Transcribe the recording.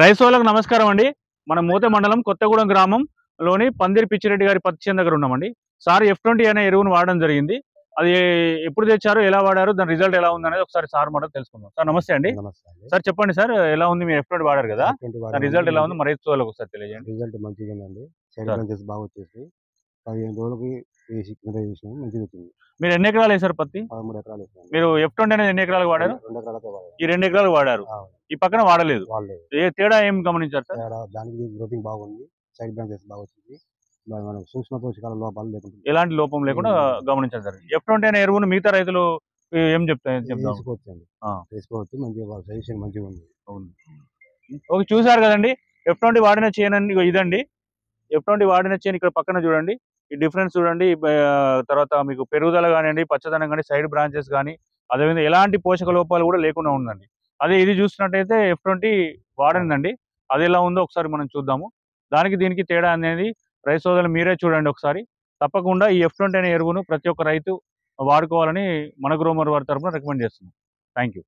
రైసోలకు నమస్కారం అండి. మన మూత మండలం కొత్తగూడెం గ్రామంలోని పందిరి పిచ్చిరెడ్డి గారి పత్తి చేను దగ్గర ఉన్నామండి. సార్ F20 అనే ఎరువును వాడడం జరిగింది. అది ఎప్పుడు తెచ్చారు, ఎలా వాడారు, దాని రిజల్ట్ ఎలా ఉందనేది ఒకసారి సార్ మాట తెలుసుకుందాం. సార్ నమస్తే అండి. నమస్తే అండి. సార్ చెప్పండి సార్, ఎలా ఉంది? మీరు F20 వాడారు కదా, F20 దాని వాడామండి. రిజల్ట్ ఎలా ఉంది మరి రైతులకు ఒకసారి తెలియజేయండి. రిజల్ట్ మంచిగా ఉందండి. సైడ్ సార్ బ్రాంచెస్ బాగా వచ్చేసాయి. 15 రోజులకి వేసి కింద వేసినాము, మంచిగా వచ్చింది. మీరు ఎన్ని ఎకరాలు వేశారు పత్తి? 13 ఎకరాలు వేసాను. మీరు F20 అనేది ఎన్ని ఎకరాలకు వాడారు? 2 ఎకరాలకే వాడాను. ఈ 2 ఎకరాలు వాడారు, ఈ పక్కన వాడలేదు. వాడలేదు. ఏ తేడా ఏం గమనించారు సార్? దానికి గ్రోతింగ్ బాగుంది, సైడ్ బ్రాంచెస్ బాగా వచ్చింది. మనం సూక్ష్మ పోషకాల లోపాలు లేకుండా ఎలాంటి లోపం లేకుండా గమనించారు సార్. F20 అనే ఎరువును మిగతా రైతులు ఏం చెప్తారు? వేసుకోవచ్చండి. వేసుకోవచ్చు, మంచిగా సజెషన్ మంచిగా ఉంది. అవును. ఓకే, చూసారు కదండి. F20 వాడిన చేను ఇదండి. F20 వాడిన చేను ఇక్కడ పక్కన చూడండి. ఈ డిఫరెన్స్ చూడండి. తర్వాత మీకు పెరుగుదల కానివ్వండి, పచ్చదనం కానీ, సైడ్ బ్రాంచెస్ కానీ, అదేవిధంగా ఎలాంటి పోషక లోపాలు కూడా లేకుండా ఉందండి. అదే ఇది చూసినట్టయితే F20 వాడిందండి. అది ఎలా ఉందో ఒకసారి మనం చూద్దాము. దానికి దీనికి తేడా అనేది రైతు సోదరులు మీరే చూడండి ఒకసారి. తప్పకుండా ఈ F20 అనే ఎరువును ప్రతి ఒక్క రైతు వాడుకోవాలని మన గ్రోమర్ వారి తరఫున రికమెండ్ చేస్తున్నాం. Thank you.